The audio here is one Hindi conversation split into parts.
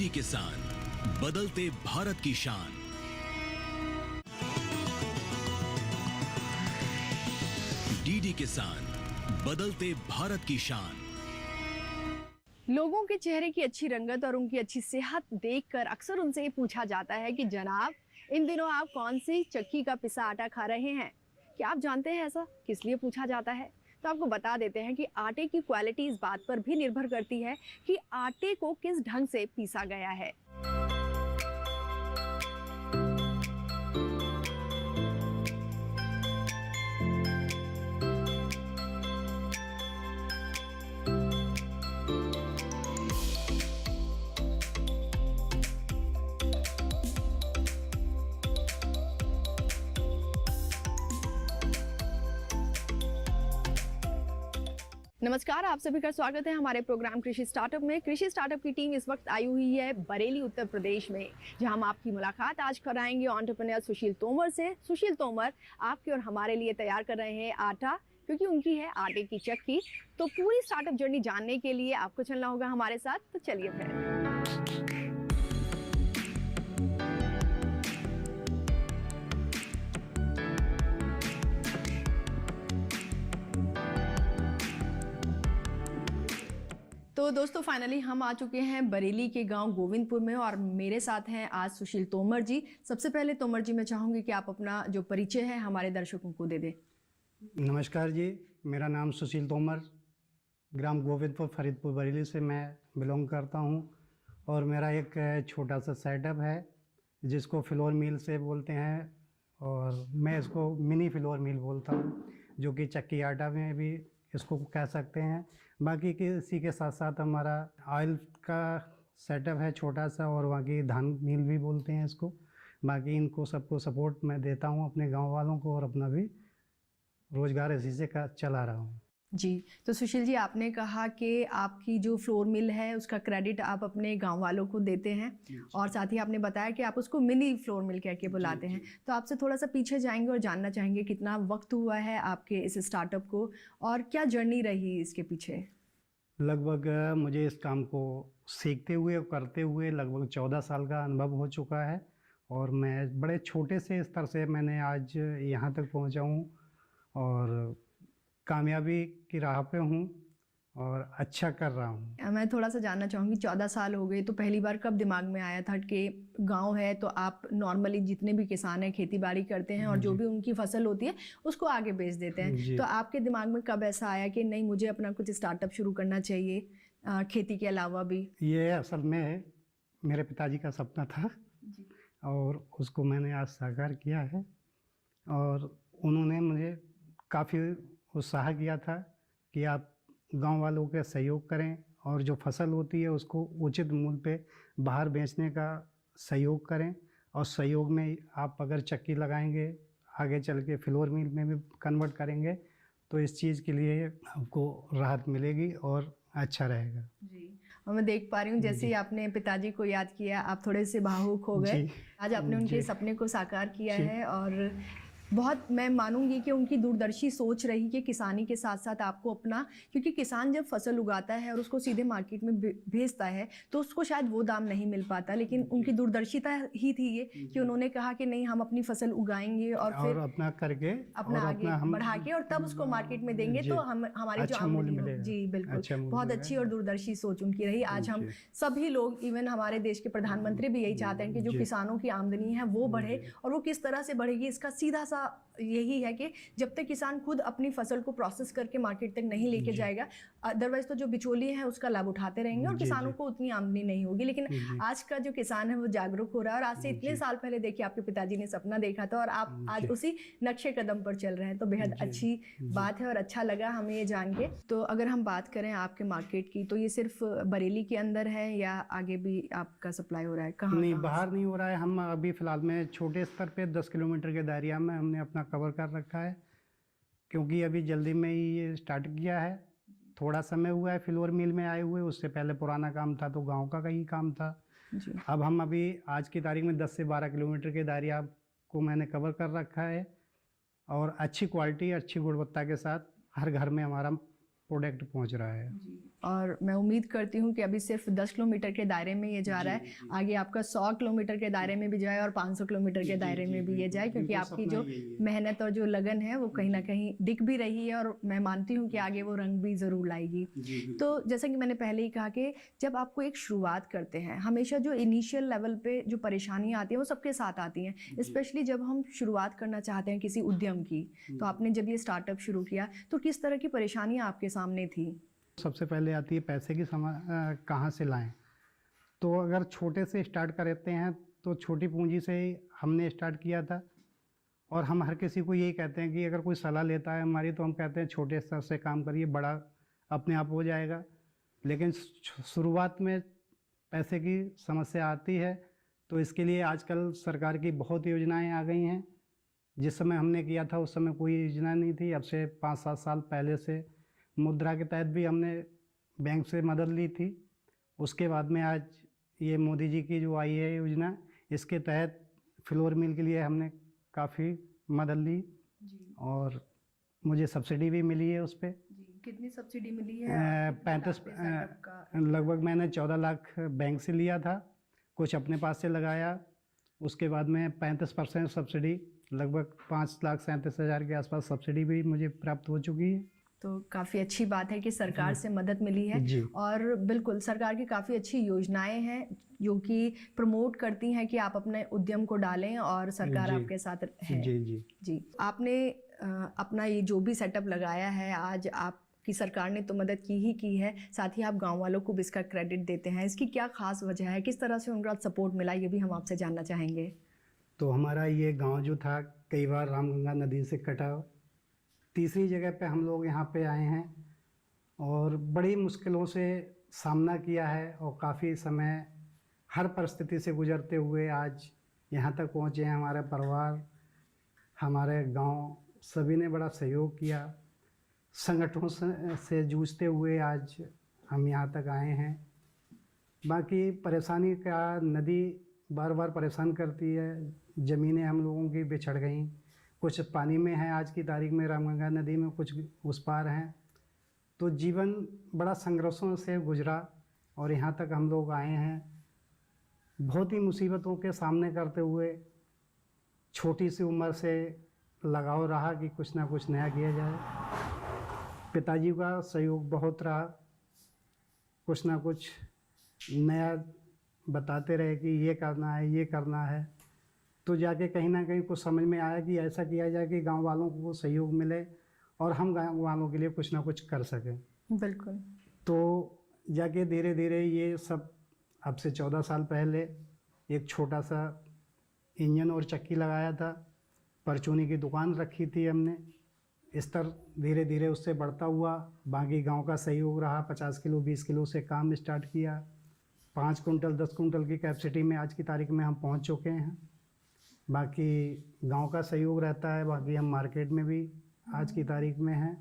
किसान, बदलते भारत की शान। डीडी किसान, बदलते भारत की शान। लोगों के चेहरे की अच्छी रंगत और उनकी अच्छी सेहत देखकर अक्सर उनसे ये पूछा जाता है कि जनाब, इन दिनों आप कौन सी चक्की का पिसा आटा खा रहे हैं? क्या आप जानते हैं ऐसा किस लिए पूछा जाता है? तो आपको बता देते हैं कि आटे की क्वालिटी इस बात पर भी निर्भर करती है कि आटे को किस ढंग से पीसा गया है। नमस्कार, आप सभी का स्वागत है हमारे प्रोग्राम कृषि स्टार्टअप में। कृषि स्टार्टअप की टीम इस वक्त आई हुई है बरेली, उत्तर प्रदेश में, जहां हम आपकी मुलाकात आज कराएंगे एंटरप्रेन्योर सुशील तोमर से। सुशील तोमर आपके और हमारे लिए तैयार कर रहे हैं आटा, क्योंकि उनकी है आटे की चक्की। तो पूरी स्टार्टअप जर्नी जानने के लिए आपको चलना होगा हमारे साथ, तो चलिए फिर। तो दोस्तों, फाइनली हम आ चुके हैं बरेली के गांव गोविंदपुर में और मेरे साथ हैं आज सुशील तोमर जी। सबसे पहले तोमर जी, मैं चाहूंगी कि आप अपना जो परिचय है हमारे दर्शकों को दे दें। नमस्कार जी, मेरा नाम सुशील तोमर, ग्राम गोविंदपुर, फरीदपुर, बरेली से मैं बिलोंग करता हूं। और मेरा एक छोटा सा सेटअप है जिसको फ्लोर मिल से बोलते हैं, और मैं इसको मिनी फ्लोर मिल बोलता हूं, जो कि चक्की आटा में भी इसको कह सकते हैं। बाकी के इसी के साथ साथ हमारा ऑयल का सेटअप है छोटा सा, और बाकी धान मिल भी बोलते हैं इसको। बाकी इनको सबको सपोर्ट मैं देता हूं अपने गांव वालों को, और अपना भी रोजगार इसी से चला रहा हूं। जी, तो सुशील जी, आपने कहा कि आपकी जो फ्लोर मिल है उसका क्रेडिट आप अपने गांव वालों को देते हैं, और साथ ही आपने बताया कि आप उसको मिनी फ्लोर मिल कह के बुलाते हैं। तो आपसे थोड़ा सा पीछे जाएंगे और जानना चाहेंगे कितना वक्त हुआ है आपके इस स्टार्टअप को, और क्या जर्नी रही इसके पीछे? लगभग मुझे इस काम को सीखते हुए और करते हुए लगभग 14 साल का अनुभव हो चुका है, और मैं बड़े छोटे से स्तर से मैंने आज यहाँ तक पहुँचा हूँ, और कामयाबी की राह पे हूँ, और अच्छा कर रहा हूँ। मैं थोड़ा सा जानना चाहूँगी, 14 साल हो गए, तो पहली बार कब दिमाग में आया था कि गांव है तो आप नॉर्मली जितने भी किसान हैं खेती बाड़ी करते हैं और जो भी उनकी फसल होती है उसको आगे बेच देते हैं, तो आपके दिमाग में कब ऐसा आया कि नहीं, मुझे अपना कुछ स्टार्टअप शुरू करना चाहिए खेती के अलावा भी? ये असल में मेरे पिताजी का सपना था जी, और उसको मैंने आज साकार किया है। और उन्होंने मुझे काफ़ी उत्साह किया था कि आप गांव वालों के सहयोग करें, और जो फसल होती है उसको उचित मूल्य पे बाहर बेचने का सहयोग करें, और सहयोग में आप अगर चक्की लगाएंगे, आगे चल के फ्लोर मिल में भी कन्वर्ट करेंगे, तो इस चीज़ के लिए आपको राहत मिलेगी और अच्छा रहेगा जी। और मैं देख पा रही हूँ जैसे ही आपने पिताजी को याद किया, आप थोड़े से भावुक हो गए। आज आपने उनके सपने को साकार किया है, और बहुत मैं मानूंगी कि उनकी दूरदर्शी सोच रही कि किसानी के साथ साथ आपको अपना, क्योंकि किसान जब फसल उगाता है और उसको सीधे मार्केट में भेजता है तो उसको शायद वो दाम नहीं मिल पाता, लेकिन उनकी दूरदर्शिता ही थी ये कि उन्होंने कहा कि नहीं, हम अपनी फसल उगाएंगे और फिर अपना करके अपना आगे बढ़ा के और तब उसको मार्केट में देंगे, तो हम हमारी जो आमदनी हो। जी बिल्कुल, बहुत अच्छी और दूरदर्शी सोच उनकी रही। आज हम सभी लोग, इवन हमारे देश के प्रधानमंत्री भी यही चाहते हैं कि जो किसानों की आमदनी है वो बढ़े, और वो किस तरह से बढ़ेगी इसका सीधा सा यही है कि जब तक किसान खुद अपनी फसल को प्रोसेस करके मार्केट तक नहीं लेके जाएगा, अदरवाइज तो जो बिचौलिए हैं उसका लाभ उठाते रहेंगे और किसानों को उतनी आमदनी नहीं होगी। लेकिन आज का जो किसान है वो जागरूक हो रहा है, और आज से इतने साल पहले देखिए आपके पिताजी ने सपना देखा था और आप आज उसी नक्शे कदम पर चल रहे हैं, तो बेहद अच्छी बात है और अच्छा लगा हमें ये जान के। तो अगर हम बात करें आपके मार्केट की, तो ये सिर्फ बरेली के अंदर है या आगे भी आपका सप्लाई हो रहा है? कहाँ? नहीं, बाहर नहीं हो रहा है। हम अभी फिलहाल में छोटे स्तर पे 10 किलोमीटर के दायरा में हमने अपना कवर कर रखा है, क्योंकि अभी जल्दी में ही ये स्टार्ट किया है। थोड़ा समय हुआ है फ्लोर मिल में आए हुए, उससे पहले पुराना काम था तो गांव का ही काम था जी। अब हम अभी आज की तारीख में 10 से 12 किलोमीटर के दायरा को मैंने कवर कर रखा है, और अच्छी क्वालिटी, अच्छी गुणवत्ता के साथ हर घर में हमारा प्रोडक्ट पहुंच रहा है। और मैं उम्मीद करती हूँ कि अभी सिर्फ 10 किलोमीटर के दायरे में ये जा रहा है, आगे आपका 100 किलोमीटर के दायरे में भी जाए और 500 किलोमीटर के दायरे में भी ये जाए, क्योंकि आपकी जो मेहनत और जो लगन है वो कहीं ना कहीं दिख भी रही है और मैं मानती हूँ कि आगे वो रंग भी ज़रूर लाएगी। तो जैसा कि मैंने पहले ही कहा कि जब आपको एक शुरुआत करते हैं, हमेशा जो इनिशियल लेवल पे जो परेशानियाँ आती हैं वो सबके साथ आती हैं, स्पेशली जब हम शुरुआत करना चाहते हैं किसी उद्यम की। तो आपने जब ये स्टार्टअप शुरू किया तो किस तरह की परेशानियाँ आपके सामने थी? सबसे पहले आती है पैसे की कहाँ से लाएं। तो अगर छोटे से स्टार्ट करते हैं तो छोटी पूंजी से ही हमने स्टार्ट किया था, और हम हर किसी को यही कहते हैं कि अगर कोई सलाह लेता है हमारी तो हम कहते हैं छोटे स्तर से काम करिए, बड़ा अपने आप हो जाएगा। लेकिन शुरुआत में पैसे की समस्या आती है, तो इसके लिए आजकल सरकार की बहुत योजनाएं आ गई हैं। जिस समय हमने किया था उस समय कोई योजना नहीं थी। अब से 5-7 साल पहले से मुद्रा के तहत भी हमने बैंक से मदद ली थी। उसके बाद में आज ये मोदी जी की जो आई है योजना, इसके तहत फ्लोर मिल के लिए हमने काफ़ी मदद ली और मुझे सब्सिडी भी मिली है उस पर। कितनी सब्सिडी मिली है? 35 लगभग मैंने 14 लाख बैंक से लिया था, कुछ अपने पास से लगाया। उसके बाद में 35% सब्सिडी, लगभग 5,37,000 के आसपास सब्सिडी भी मुझे प्राप्त हो चुकी है। तो काफ़ी अच्छी बात है कि सरकार से मदद मिली है। और बिल्कुल सरकार की काफ़ी अच्छी योजनाएं हैं जो कि प्रमोट करती हैं कि आप अपने उद्यम को डालें और सरकार आपके साथ है। जी आपने अपना ये जो भी सेटअप लगाया है, आज आपकी सरकार ने तो मदद की है, साथ ही आप गांव वालों को भी इसका क्रेडिट देते हैं। इसकी क्या खास वजह है, किस तरह से उनका सपोर्ट मिला, ये भी हम आपसे जानना चाहेंगे। तो हमारा ये गाँव जो था कई बार रामगंगा नदी से कटा, तीसरी जगह पे हम लोग यहाँ पे आए हैं और बड़ी मुश्किलों से सामना किया है और काफ़ी समय हर परिस्थिति से गुजरते हुए आज यहाँ तक पहुँचे हैं। हमारे परिवार, हमारे गांव सभी ने बड़ा सहयोग किया। संगठनों से जूझते हुए आज हम यहाँ तक आए हैं। बाकी परेशानी का नदी बार बार परेशान करती है। ज़मीनें हम लोगों की बिछड़ गई, कुछ पानी में है आज की तारीख में रामगंगा नदी में, कुछ उस पार हैं। तो जीवन बड़ा संघर्षों से गुजरा और यहाँ तक हम लोग आए हैं। बहुत ही मुसीबतों के सामने करते हुए छोटी सी उम्र से लगाव रहा कि कुछ ना कुछ नया किया जाए। पिताजी का सहयोग बहुत रहा, कुछ ना कुछ नया बताते रहे कि ये करना है, ये करना है। तो जाके कहीं ना कहीं कुछ समझ में आया कि ऐसा किया जाए कि गांव वालों को सहयोग मिले और हम गांव वालों के लिए कुछ ना कुछ कर सकें। बिल्कुल। तो जाके धीरे धीरे ये सब अब से 14 साल पहले एक छोटा सा इंजन और चक्की लगाया था, परचूनी की दुकान रखी थी हमने। स्तर धीरे धीरे उससे बढ़ता हुआ, बाकी गांव का सहयोग रहा। 50 किलो 20 किलो से काम स्टार्ट किया। 5 कुंटल 10 कुंटल की कैपेसिटी में आज की तारीख में हम पहुंच चुके हैं। बाकी गांव का सहयोग रहता है, बाकी हम मार्केट में भी आज की तारीख में हैं।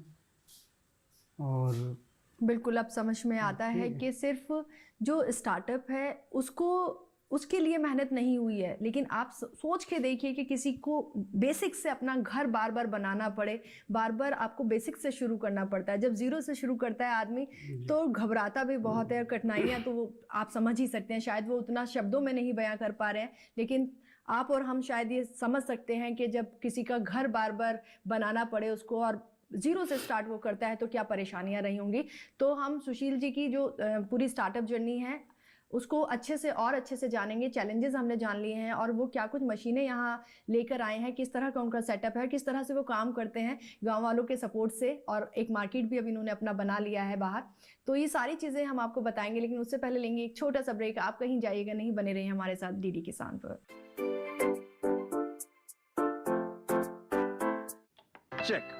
और बिल्कुल अब समझ में आता है कि सिर्फ जो स्टार्टअप है उसके लिए मेहनत नहीं हुई है, लेकिन आप सोच के देखिए कि किसी को बेसिक से अपना घर बार बार बनाना पड़े, बार बार आपको बेसिक से शुरू करना पड़ता है। जब ज़ीरो से शुरू करता है आदमी तो घबराता भी बहुत है, कठिनाइयाँ तो वो आप समझ ही सकते हैं। शायद वो उतना शब्दों में नहीं बयां कर पा रहे हैं, लेकिन आप और हम शायद ये समझ सकते हैं कि जब किसी का घर बार बार बनाना पड़े उसको और ज़ीरो से स्टार्ट वो करता है तो क्या परेशानियाँ रही होंगी। तो हम सुशील जी की जो पूरी स्टार्टअप जर्नी है उसको अच्छे से जानेंगे। चैलेंजेस हमने जान लिए हैं और वो क्या कुछ मशीनें यहाँ लेकर आए हैं, किस तरह का उनका सेटअप है, किस तरह से वो काम करते हैं गांव वालों के सपोर्ट से, और एक मार्केट भी अभी इन्होंने अपना बना लिया है बाहर। तो ये सारी चीज़ें हम आपको बताएंगे, लेकिन उससे पहले लेंगे एक छोटा सा ब्रेक। आप कहीं जाइएगा नहीं, बने रहिए हमारे साथ डीडी किसान पर। चेक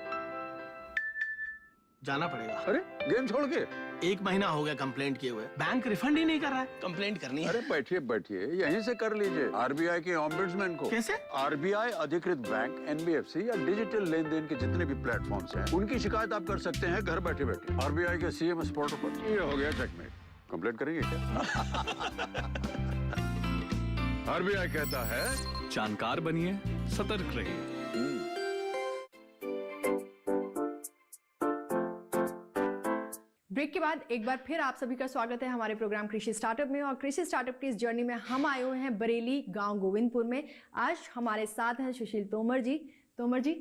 जाना पड़ेगा। अरे गेम छोड़ के 1 महीना हो गया कंप्लेंट किए हुए, बैंक रिफंड ही नहीं कर रहा है। कंप्लेंट करनी है। अरे बैठिए बैठिए, यहीं से कर लीजिए आरबीआई के ओम्बुड्समैन को। कैसे? आरबीआई अधिकृत बैंक, एनबीएफसी या डिजिटल लेन देन के जितने भी प्लेटफॉर्म्स हैं, उनकी शिकायत आप कर सकते हैं घर बैठे बैठे। आरबीआई के सीएमएस पोर्टल पर। ये हो गया चेकमेट। कंप्लेंट करेंगे क्या? आरबीआई कहता है जानकार बनिए, सतर्क रहिए। ब्रेक के बाद एक बार फिर आप सभी का स्वागत है हमारे प्रोग्राम कृषि स्टार्टअप में। और कृषि स्टार्टअप की इस जर्नी में हम आए हुए हैं बरेली गांव गोविंदपुर में। आज हमारे साथ हैं सुशील तोमर जी। तोमर जी,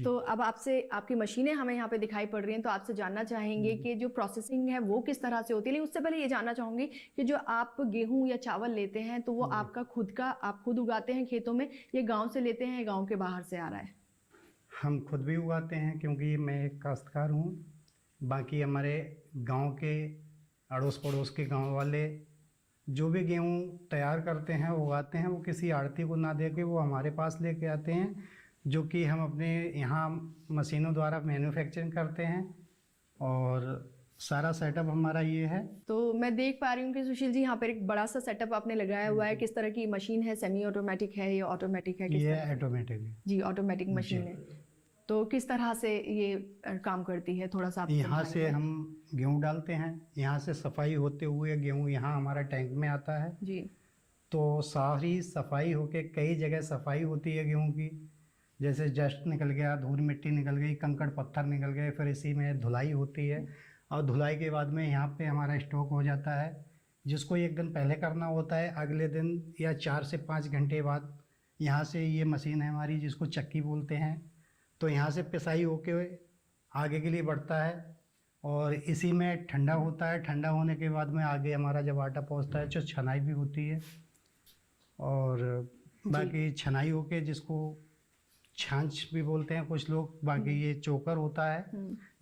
तो अब आपसे आपकी मशीनें हमें यहाँ पे दिखाई पड़ रही हैं, तो आपसे जानना चाहेंगे कि जो प्रोसेसिंग है वो किस तरह से होती है। लेकिन उससे पहले ये जानना चाहूंगी कि जो आप गेहूं या चावल लेते हैं तो वो आपका खुद का, आप खुद उगाते हैं खेतों में, ये गाँव से लेते हैं, गाँव के बाहर से आ रहा है? हम खुद भी उगाते हैं क्योंकि मैं एक काश्तकार हूँ। बाकी हमारे गांव के अड़ोस पड़ोस के गांव वाले जो भी गेहूं तैयार करते हैं उगाते हैं, वो किसी आड़ती को ना दे के वो हमारे पास लेके आते हैं, जो कि हम अपने यहाँ मशीनों द्वारा मैन्युफैक्चरिंग करते हैं। और सारा सेटअप हमारा ये है। तो मैं देख पा रही हूँ कि सुशील जी यहाँ पर एक बड़ा सा सेटअप आपने लगाया हुआ है। किस तरह की मशीन है? सेमी ऑटोमेटिक है या ऑटोमेटिक है? ये ऑटोमेटिक है जी, ऑटोमेटिक मशीन है। तो किस तरह से ये काम करती है, थोड़ा सा आप यहाँ से हम गेहूँ डालते हैं, यहाँ से सफाई होते हुए गेहूँ यहाँ हमारा टैंक में आता है जी। तो सारी सफाई होके कई जगह सफाई होती है गेहूँ की। जैसे जस्ट निकल गया, धूल मिट्टी निकल गई, कंकड़ पत्थर निकल गए, फिर इसी में धुलाई होती है। और धुलाई के बाद में यहाँ पे हमारा स्टॉक हो जाता है, जिसको एक दिन पहले करना होता है। अगले दिन या 4 से 5 घंटे बाद यहाँ से ये मशीन है हमारी, जिसको चक्की बोलते हैं, तो यहाँ से पिसाई होके आगे के लिए बढ़ता है। और इसी में ठंडा होता है। ठंडा होने के बाद में आगे हमारा जब आटा पहुँचता है तो छनाई भी होती है। और बाकी छनाई होके, जिसको छाछ भी बोलते हैं कुछ लोग, बाकी ये चोकर होता है,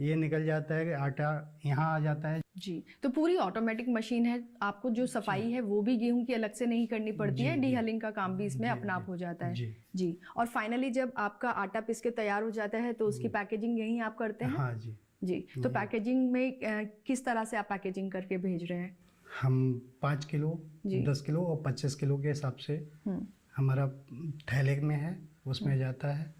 ये निकल जाता है, आटा यहाँ आ जाता है जी। तो पूरी ऑटोमेटिक मशीन है। आपको जो सफाई है वो भी गेहूं की अलग से नहीं करनी पड़ती है, डीहलिंग का काम भी इसमें अपना आप हो जाता है जी। और फाइनली जब आपका आटा पिस के तैयार हो जाता है तो उसकी पैकेजिंग यहीं आप करते हैं? हाँ जी जी। तो पैकेजिंग में किस तरह से आप पैकेजिंग करके भेज रहे हैं? हम 5 किलो, 10 किलो और 25 किलो के हिसाब से हमारा थैले में है, उसमें जाता है।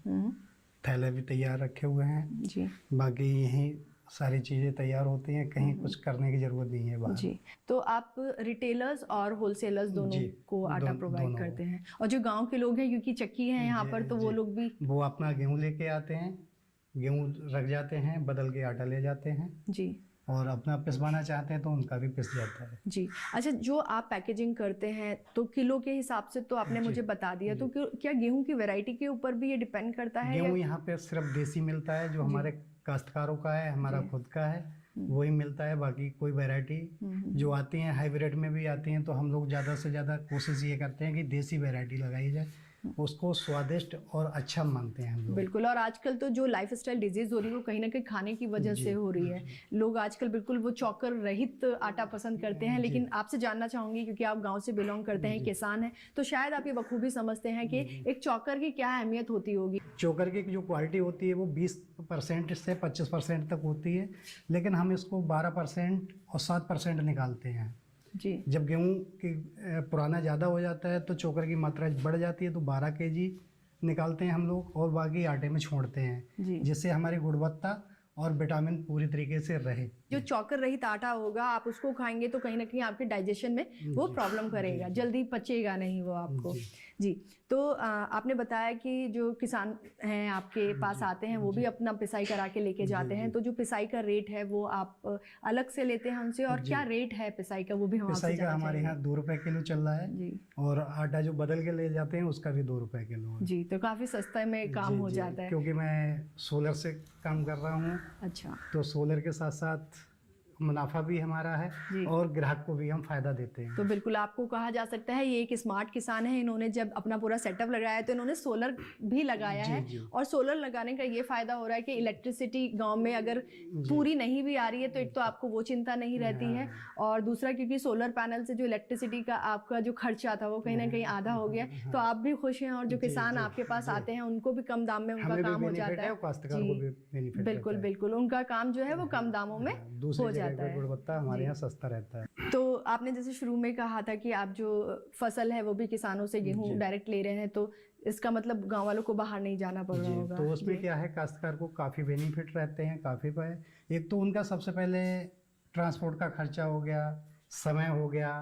थैले भी तैयार रखे हुए हैं जी। बाकी यहीं सारी चीज़ें तैयार होती हैं, कहीं कुछ करने की ज़रूरत नहीं है बाहर जी। तो आप रिटेलर्स और होलसेलर्स दोनों को आटा प्रोवाइड करते हैं। और जो गांव के लोग हैं, क्योंकि चक्की है यहाँ पर, तो वो लोग भी वो अपना गेहूँ लेके आते हैं, गेहूँ रख जाते हैं, बदल के आटा ले जाते हैं जी। और अपना पिसवाना चाहते हैं तो उनका भी पिस जाता है जी। अच्छा, जो आप पैकेजिंग करते हैं तो किलो के हिसाब से तो आपने मुझे बता दिया, तो क्या गेहूं की वैरायटी के ऊपर भी ये डिपेंड करता है? गेहूं यहाँ पे सिर्फ देसी मिलता है, जो हमारे काश्तकारों का है, हमारा खुद का है, वही मिलता है। बाकी कोई वैरायटी जो आती हैं हाइब्रिड में भी आती हैं, तो हम लोग ज़्यादा से ज़्यादा कोशिश ये करते हैं कि देसी वैरायटी लगाई जाए, उसको स्वादिष्ट और अच्छा मानते हैं हम लोग। बिल्कुल। और आजकल तो जो लाइफस्टाइल डिजीज हो रही है वो कहीं ना कहीं खाने की वजह से हो रही है। लोग आजकल बिल्कुल वो चॉकर रहित आटा पसंद करते हैं। लेकिन आपसे जानना चाहूंगी, क्योंकि आप गांव से बिलोंग करते हैं, किसान हैं, तो शायद आप ये बखूबी समझते हैं कि एक चॉकर की क्या अहमियत होती होगी। चोकर की जो क्वालिटी होती है वो 20% से 25% तक होती है, लेकिन हम इसको 12% और 7% निकालते हैं जी। जब गेहूं की पुराना ज़्यादा हो जाता है तो चोकर की मात्रा बढ़ जाती है, तो 12 kg निकालते हैं हम लोग और बाकी आटे में छोड़ते हैं, जिससे हमारी गुणवत्ता और विटामिन पूरी तरीके से रहे। जो चॉकर रहित आटा होगा, आप उसको खाएंगे तो कहीं ना कहीं आपके डाइजेशन में वो प्रॉब्लम करेगा, जल्दी पचेगा नहीं वो आपको जी। तो आपने बताया कि जो किसान हैं आपके पास आते हैं वो भी अपना पिसाई करा के लेके जाते हैं, तो जो पिसाई का रेट है वो आप अलग से लेते हैं उनसे, और क्या रेट है पिसाई का वो भी हम पिसाई का हमारे यहाँ 2 रुपए किलो चल रहा है जी। और आटा जो बदल के ले जाते हैं उसका भी 2 रुपए किलो है जी। तो काफ़ी सस्ते में काम हो जाता है, क्योंकि मैं सोलर से काम कर रहा हूँ। अच्छा। तो सोलर के साथ साथ मुनाफा भी हमारा है और ग्राहक को भी हम फायदा देते हैं। तो बिल्कुल आपको कहा जा सकता है ये एक स्मार्ट किसान है। इन्होंने जब अपना पूरा सेटअप लगाया तो इन्होंने सोलर भी लगाया है। और सोलर लगाने का ये फायदा हो रहा है कि इलेक्ट्रिसिटी गांव में अगर पूरी नहीं भी आ रही है तो एक तो आपको वो चिंता नहीं रहती है, और दूसरा क्योंकि सोलर पैनल से जो इलेक्ट्रिसिटी का आपका जो खर्चा था वो कहीं ना कहीं आधा हो गया, तो आप भी खुश हैं और जो किसान आपके पास आते हैं उनको भी कम दाम में उनका काम हो जाता है। बिल्कुल बिल्कुल, उनका काम जो है वो कम दामों में हो जाता है, गुणवत्ता हमारे यहाँ सस्ता रहता है। तो आपने जैसे शुरू में कहा था कि आप जो फसल है वो भी किसानों से गेहूं डायरेक्ट ले रहे हैं, तो इसका मतलब गांव वालों को बाहर नहीं जाना पड़ रहा होगा। तो उसमें क्या है, काश्तकार को काफ़ी बेनिफिट रहते हैं, काफ़ी पे। एक तो उनका सबसे पहले ट्रांसपोर्ट का खर्चा हो गया, समय हो गया,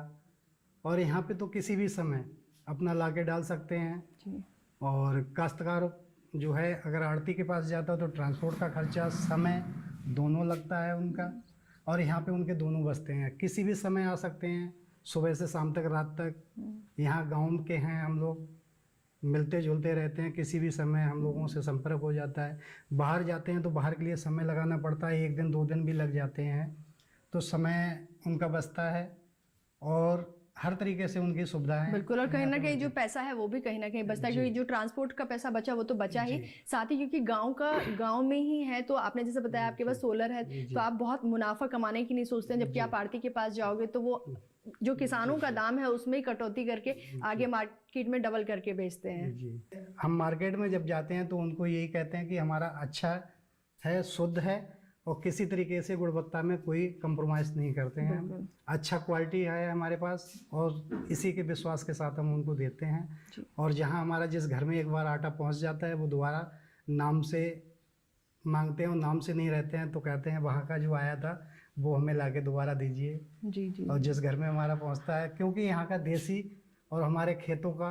और यहाँ पे तो किसी भी समय अपना ला के डाल सकते हैं। और काश्तकार जो है अगर आड़ती के पास जाता है तो ट्रांसपोर्ट का खर्चा, समय दोनों लगता है उनका। और यहाँ पे उनके दोनों बसते हैं, किसी भी समय आ सकते हैं, सुबह से शाम तक, रात तक। यहाँ गांव के हैं हम लोग, मिलते जुलते रहते हैं, किसी भी समय हम लोगों से संपर्क हो जाता है। बाहर जाते हैं तो बाहर के लिए समय लगाना पड़ता है, 1 दिन 2 दिन भी लग जाते हैं, तो समय उनका बचता है और हर तरीके से उनकी सुविधाएं। बिल्कुल, और कहीं ना कहीं जो पैसा है वो भी कहीं ना कहीं बचता है, क्योंकि जो ट्रांसपोर्ट का पैसा बचा वो तो बचा ही, साथ ही क्योंकि गांव में ही है, तो आपने जैसे बताया आपके पास सोलर है, तो आप बहुत मुनाफा कमाने की नहीं सोचते हैं, जबकि आप आड़ती के पास जाओगे तो वो जो किसानों का दाम है उसमें ही कटौती करके आगे मार्केट में डबल करके बेचते हैं। जी, हम मार्केट में जब जाते हैं तो उनको यही कहते हैं कि हमारा अच्छा है, शुद्ध है और किसी तरीके से गुणवत्ता में कोई कंप्रोमाइज़ नहीं करते हैं। अच्छा क्वालिटी है हमारे पास और इसी के विश्वास के साथ हम उनको देते हैं। और जहां हमारा जिस घर में एक बार आटा पहुंच जाता है वो दोबारा नाम से मांगते हैं, और नाम से नहीं रहते हैं तो कहते हैं वहाँ का जो आया था वो हमें लाके दोबारा दीजिए। जी जी। और जिस घर में हमारा पहुंचता है, क्योंकि यहाँ का देसी और हमारे खेतों का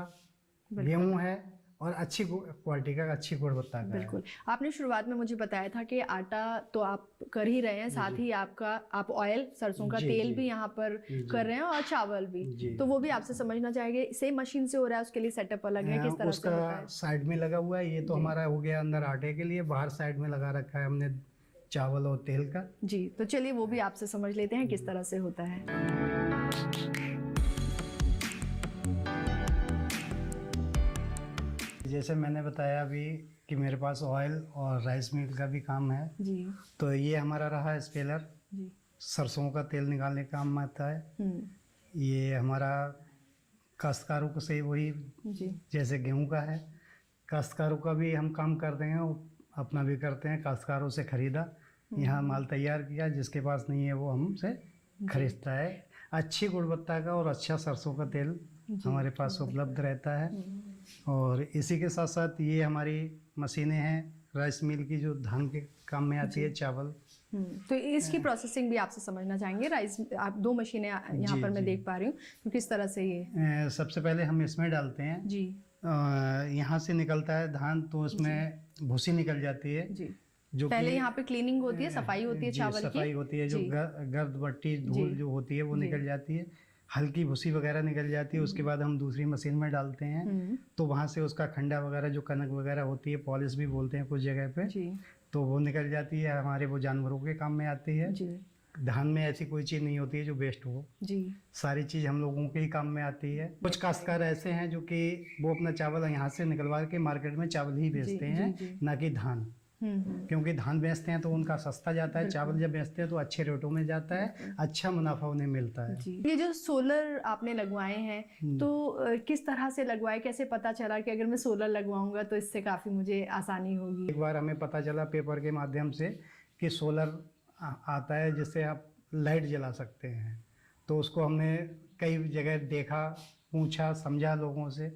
गेहूँ है और अच्छी क्वालिटी का, अच्छी गुणवत्ता का। बिल्कुल, आपने शुरुआत में मुझे बताया था कि आटा तो आप कर ही रहे हैं, साथ ही आप ऑयल, सरसों का तेल भी यहाँ पर कर रहे हैं और चावल भी, तो वो भी आपसे समझना चाहेंगे। सेम मशीन से हो रहा है, उसके लिए सेटअप अलग है, किस तरह से होता है? साइड में लगा हुआ है, ये तो हमारा हो गया अंदर आटे के लिए, बाहर साइड में लगा रखा है हमने चावल और तेल का। जी, तो चलिए वो भी आपसे समझ लेते हैं किस तरह से होता है। जैसे मैंने बताया अभी कि मेरे पास ऑयल और राइस मिल का भी काम है जी, तो ये हमारा रहा है स्पेलर, जी, सरसों का तेल निकालने का काम आता है। ये हमारा काश्तकारों को से वही जी, जैसे गेहूं का है, काश्तकारों का भी हम काम करते हैं और अपना भी करते हैं। काश्तकारों से खरीदा, यहाँ माल तैयार किया, जिसके पास नहीं है वो हमसे खरीदता है। अच्छी गुणवत्ता का और अच्छा सरसों का तेल हमारे पास उपलब्ध रहता है। और इसी के साथ साथ ये हमारी मशीनें हैं राइस मिल की, जो धान के काम में आती है, चावल। तो इसकी प्रोसेसिंग भी आपसे समझना चाहेंगे। राइस, आप 2 मशीनें यहाँ पर मैं देख पा रही हूँ, तो किस तरह से ये? सबसे पहले हम इसमें डालते हैं जी, यहाँ से निकलता है धान, तो इसमें भूसी निकल जाती है जी, जो पहले यहाँ पे क्लीनिंग होती है, सफाई होती है चावल की, सफाई होती है, जो गर्द बट्टी धूल जो होती है वो निकल जाती है, हल्की भूसी वगैरह निकल जाती है। उसके बाद हम दूसरी मशीन में डालते हैं, तो वहाँ से उसका खंडा वगैरह, जो कनक वगैरह होती है, पॉलिश भी बोलते हैं कुछ जगह पे, तो वो निकल जाती है, हमारे वो जानवरों के काम में आती है। धान में ऐसी कोई चीज़ नहीं होती है जो वेस्ट हो, सारी चीज़ हम लोगों के ही काम में आती है। कुछ काश्तकार ऐसे हैं जो कि वो अपना चावल यहाँ से निकलवा के मार्केट में चावल ही बेचते हैं, ना कि धान, क्योंकि धान बेचते हैं तो उनका सस्ता जाता है, चावल जब बेचते हैं तो अच्छे रेटों में जाता है, अच्छा मुनाफा उन्हें मिलता है। ये जो सोलर आपने लगवाए हैं, तो किस तरह से लगवाए, कैसे पता चला कि अगर मैं सोलर लगवाऊंगा तो इससे काफ़ी मुझे आसानी होगी? एक बार हमें पता चला पेपर के माध्यम से कि सोलर आता है जिससे आप लाइट जला सकते हैं, तो उसको हमने कई जगह देखा, पूछा, समझा लोगों से,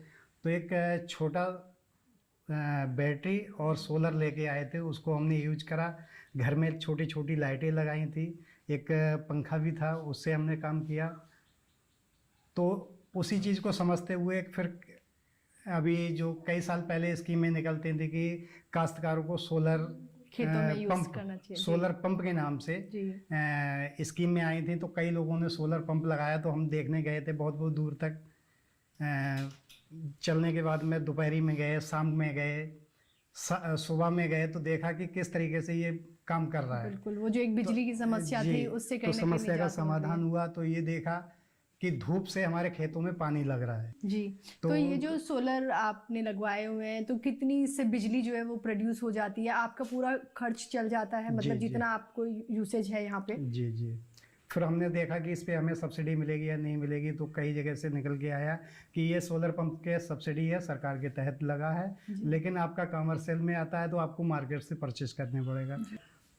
तो एक छोटा बैटरी और सोलर लेके आए थे, उसको हमने यूज करा। घर में छोटी छोटी लाइटें लगाई थी, एक पंखा भी था, उससे हमने काम किया। तो उसी चीज़ को समझते हुए फिर अभी जो कई साल पहले स्कीमें निकलती थी कि काश्तकारों को सोलर खेतों में यूज करना चाहिए, सोलर पंप के नाम से स्कीम में आई थी, तो कई लोगों ने सोलर पंप लगाया। तो हम देखने गए थे बहुत बहुत दूर तक, चलने के बाद में दोपहरी में गए, शाम में गए, सुबह में गए, तो देखा कि किस तरीके से ये काम कर रहा है। बिल्कुल, वो जो एक बिजली की समस्या थी उससे कहीं ना कहीं समस्या का समाधान हुआ। तो ये देखा कि धूप से हमारे खेतों में पानी लग रहा है। जी, तो ये जो सोलर आपने लगवाए हुए हैं, तो कितनी इससे बिजली जो है वो प्रोड्यूस हो जाती है? आपका पूरा खर्च चल जाता है, मतलब जितना आपको यूसेज है यहाँ पे? जी जी। फिर हमने देखा कि इस पे हमें सब्सिडी मिलेगी या नहीं मिलेगी, तो कई जगह से निकल के आया कि ये सोलर पंप के सब्सिडी है, सरकार के तहत लगा है, लेकिन आपका कमर्शियल में आता है तो आपको मार्केट से परचेस करने पड़ेगा।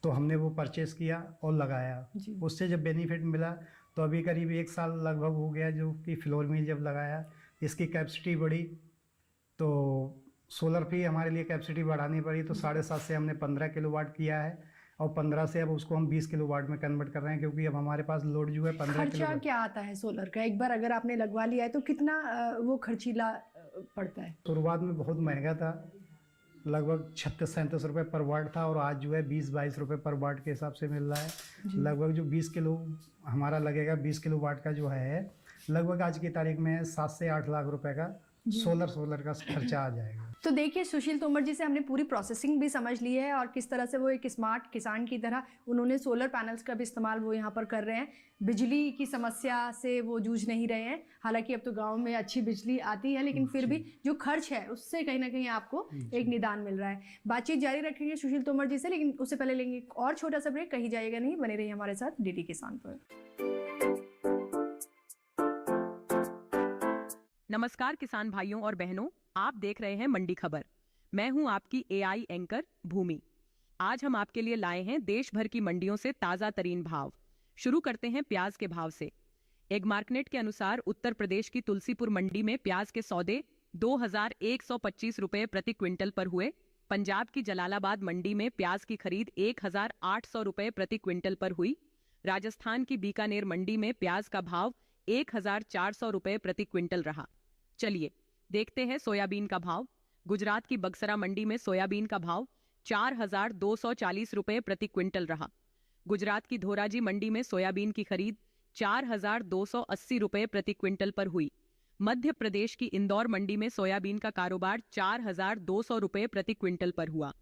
तो हमने वो परचेस किया और लगाया, उससे जब बेनिफिट मिला तो अभी करीब 1 साल लगभग हो गया जो कि फ्लोर मिल जब लगाया, इसकी कैपेसिटी बढ़ी, तो सोलर भी हमारे लिए कैपेसिटी बढ़ानी पड़ी, तो 7.5 से हमने 15 किलोवाट किया है, और 15 से अब उसको हम 20 किलोवाट में कन्वर्ट कर रहे हैं, क्योंकि अब हमारे पास लोड जो है 15 खर्चा क्या आता है सोलर का? एक बार अगर आपने लगवा लिया है तो कितना वो खर्चीला पड़ता है? शुरुआत में बहुत महंगा था, लगभग 36-37 रुपये पर वाट था और आज जो है 20-22 रुपये पर वाट के हिसाब से मिल रहा है। लगभग जो 20 किलो हमारा लगेगा, 20 किलो वाट का जो है लगभग आज की तारीख में 7 से 8 लाख रुपए का सोलर का खर्चा आ जाएगा। तो देखिए सुशील तोमर जी से हमने पूरी प्रोसेसिंग भी समझ ली है और किस तरह से वो एक स्मार्ट किसान की तरह उन्होंने सोलर पैनल्स का भी इस्तेमाल वो यहाँ पर कर रहे हैं। बिजली की समस्या से वो जूझ नहीं रहे हैं। हालांकि अब तो गांव में अच्छी बिजली आती है, लेकिन फिर भी जो खर्च है उससे कहीं ना कहीं आपको एक निदान मिल रहा है। बातचीत जारी रखेंगे सुशील तोमर जी से, लेकिन उससे पहले लेंगे एक और छोटा सा ब्रेक। कहीं जाइएगा नहीं, बने रहिए हमारे साथ डीडी किसान पर। नमस्कार किसान भाइयों और बहनों, आप देख रहे हैं मंडी खबर। मैं हूं आपकी एआई एंकर भूमि। आज हम आपके लिए लाए हैं देश भर की मंडियों से ताजा तरीन भाव। शुरू करते हैं प्याज के भाव से। एग मार्केट के अनुसार उत्तर प्रदेश की तुलसीपुर मंडी में प्याज के सौदे 2125 रुपए प्रति क्विंटल पर हुए। पंजाब की जलालाबाद मंडी में प्याज की खरीद 1800 रुपए प्रति क्विंटल पर हुई। राजस्थान की बीकानेर मंडी में प्याज का भाव 1400 रुपए प्रति क्विंटल रहा। चलिए देखते हैं सोयाबीन का भाव। गुजरात की बक्सरा मंडी में सोयाबीन का भाव 4240 रुपए प्रति क्विंटल रहा। गुजरात की धोराजी मंडी में सोयाबीन की खरीद 4280 रुपए प्रति क्विंटल पर हुई। मध्य प्रदेश की इंदौर मंडी में सोयाबीन का कारोबार 4200 रुपए प्रति क्विंटल पर हुआ।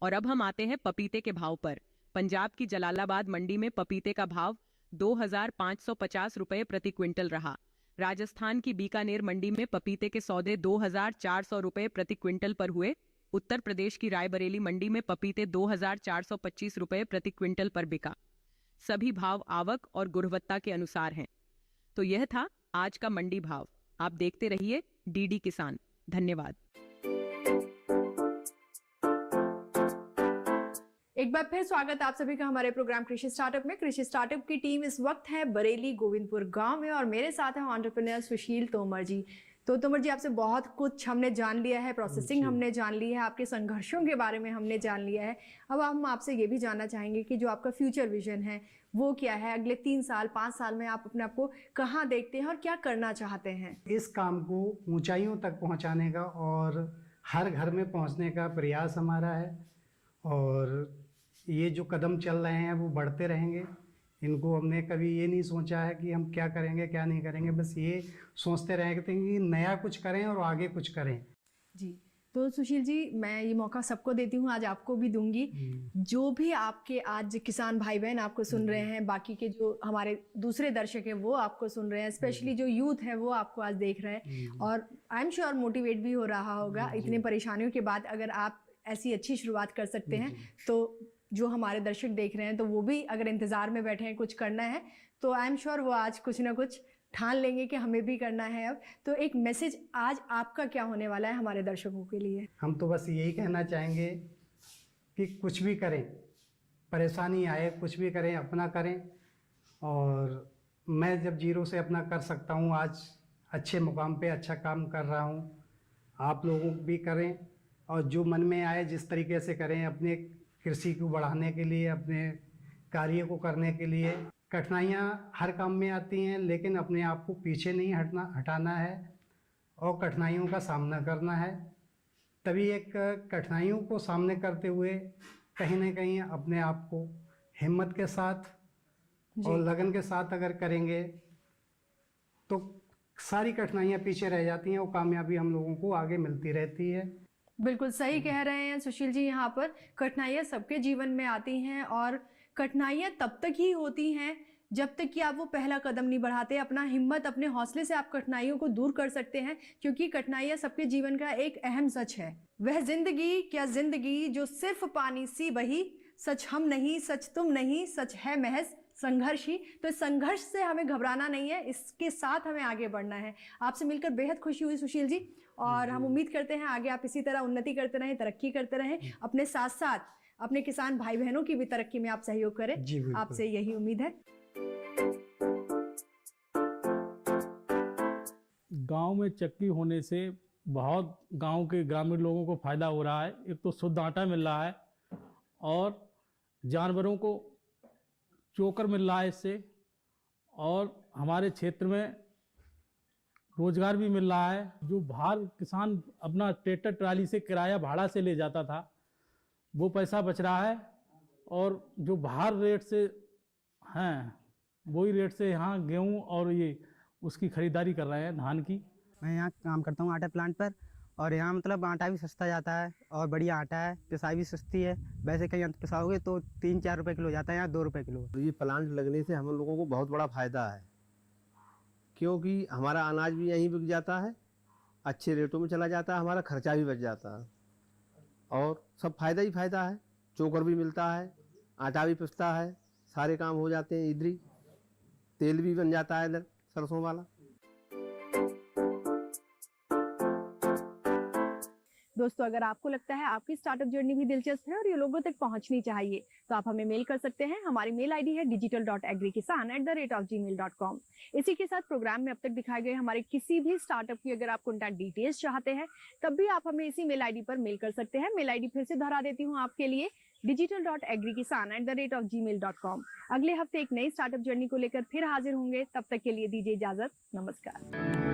और अब हम आते हैं पपीते के भाव पर। पंजाब की जलालाबाद मंडी में पपीते का भाव 2550 रुपए प्रति क्विंटल रहा। राजस्थान की बीकानेर मंडी में पपीते के सौदे 2400 रुपए प्रति क्विंटल पर हुए। उत्तर प्रदेश की रायबरेली मंडी में पपीते 2425 रुपए प्रति क्विंटल पर बिका। सभी भाव आवक और गुणवत्ता के अनुसार हैं। तो यह था आज का मंडी भाव। आप देखते रहिए डीडी किसान। धन्यवाद। एक बार फिर स्वागत आप सभी का हमारे प्रोग्राम कृषि स्टार्टअप में। कृषि स्टार्टअप की टीम इस वक्त है बरेली गोविंदपुर गांव में और मेरे साथ है एंटरप्रेन्योर सुशील तोमर जी। तो तोमर जी, आपसे बहुत कुछ हमने जान लिया है, प्रोसेसिंग हमने जान ली है, आपके संघर्षों के बारे में हमने जान लिया है। अब हम आपसे ये भी जानना चाहेंगे कि जो आपका फ्यूचर विजन है वो क्या है। अगले 3 साल 5 साल में आप अपने आप को कहाँ देखते हैं और क्या करना चाहते हैं? इस काम को ऊंचाइयों तक पहुंचाने का और हर घर में पहुंचने का प्रयास हमारा है। और ये जो कदम चल रहे हैं वो बढ़ते रहेंगे। इनको हमने कभी ये नहीं सोचा है कि हम क्या करेंगे क्या नहीं करेंगे, बस ये सोचते रहेंगे कि नया कुछ करें और आगे कुछ करें। जी, तो सुशील जी, मैं ये मौका सबको देती हूँ, आज आपको भी दूंगी। जो भी आपके आज किसान भाई बहन आपको सुन रहे हैं, बाकी के जो हमारे दूसरे दर्शक हैं वो आपको सुन रहे हैं, स्पेशली जो यूथ है वो आपको आज देख रहे हैं और आई एम श्योर मोटिवेट भी हो रहा होगा। इतने परेशानियों के बाद अगर आप ऐसी अच्छी शुरुआत कर सकते हैं तो जो हमारे दर्शक देख रहे हैं तो वो भी अगर इंतज़ार में बैठे हैं कुछ करना है तो आई एम श्योर वो आज कुछ ना कुछ ठान लेंगे कि हमें भी करना है। अब तो एक मैसेज आज आपका क्या होने वाला है हमारे दर्शकों के लिए? हम तो बस यही कहना चाहेंगे कि कुछ भी करें, परेशानी आए कुछ भी करें, अपना करें। और मैं जब जीरो से अपना कर सकता हूँ, आज अच्छे मुकाम पे अच्छा काम कर रहा हूँ, आप लोगों भी करें और जो मन में आए जिस तरीके से करें। अपने कृषि को बढ़ाने के लिए, अपने कार्य को करने के लिए कठिनाइयाँ हर काम में आती हैं, लेकिन अपने आप को पीछे नहीं हटाना है और कठिनाइयों का सामना करना है। तभी एक कठिनाइयों को सामने करते हुए कहीं ना कहीं अपने आप को हिम्मत के साथ और लगन के साथ अगर करेंगे तो सारी कठिनाइयाँ पीछे रह जाती हैं और कामयाबी हम लोगों को आगे मिलती रहती है। बिल्कुल सही कह रहे हैं सुशील जी। यहाँ पर कठिनाइयाँ सबके जीवन में आती हैं और कठिनाइयाँ तब तक ही होती हैं जब तक कि आप वो पहला कदम नहीं बढ़ाते। अपना हिम्मत, अपने हौसले से आप कठिनाइयों को दूर कर सकते हैं, क्योंकि कठिनाइयाँ सबके जीवन का एक अहम सच है। वह जिंदगी क्या जिंदगी जो सिर्फ पानी सी बही, सच हम नहीं सच तुम नहीं, सच है महज संघर्ष ही। तो संघर्ष से हमें घबराना नहीं है, इसके साथ हमें आगे बढ़ना है। आपसे मिलकर बेहद खुशी हुई सुशील जी और हम उम्मीद करते हैं आगे आप इसी तरह उन्नति करते रहें, तरक्की करते रहें, अपने साथ साथ अपने किसान भाई बहनों की भी तरक्की में आप सहयोग करें। आपसे यही उम्मीद है। गांव में चक्की होने से बहुत गांव के ग्रामीण लोगों को फायदा हो रहा है। एक तो शुद्ध आटा मिल रहा है और जानवरों को चोकर मिल रहा है इससे, और हमारे क्षेत्र में रोजगार भी मिल रहा है। जो बाहर किसान अपना ट्रैक्टर ट्राली से किराया भाड़ा से ले जाता था वो पैसा बच रहा है, और जो बाहर रेट से हैं वही रेट से यहाँ गेहूँ और ये उसकी खरीदारी कर रहे हैं धान की। मैं यहाँ काम करता हूँ आटा प्लांट पर, और यहाँ मतलब आटा भी सस्ता जाता है और बढ़िया आटा है, पिसाई भी सस्ती है। वैसे कहीं अंत पिसाओगे तो 3-4 रुपये किलो जाता है, यहाँ 2 रुपये किलो। तो ये प्लांट लगने से हम लोगों को बहुत बड़ा फ़ायदा है, क्योंकि हमारा अनाज भी यहीं बिक जाता है, अच्छे रेटों में चला जाता है, हमारा खर्चा भी बच जाता है, और सब फ़ायदा ही फ़ायदा है। चोकर भी मिलता है, आटा भी पिसता है, सारे काम हो जाते हैं इधर ही, तेल भी बन जाता है इधर सरसों वाला। दोस्तों, अगर आपको लगता है आपकी स्टार्टअप जर्नी भी दिलचस्प है और ये लोगों तक पहुंचनी चाहिए, तो आप हमें मेल कर सकते हैं। हमारी मेल आईडी है digital.agrikisan@gmail.com। इसी के साथ प्रोग्राम में अब तक दिखाए गए हमारे किसी भी स्टार्टअप की अगर आप कॉन्टैक्ट डिटेल्स चाहते हैं, तब भी आप हमें इसी मेल आईडी पर मेल कर सकते हैं। मेल आईडी फिर से दोहरा देती हूँ आपके लिए, digital.agrikisan@gmail.com। अगले हफ्ते एक नई स्टार्टअप जर्नी को लेकर फिर हाजिर होंगे, तब तक के लिए दीजिए इजाजत, नमस्कार।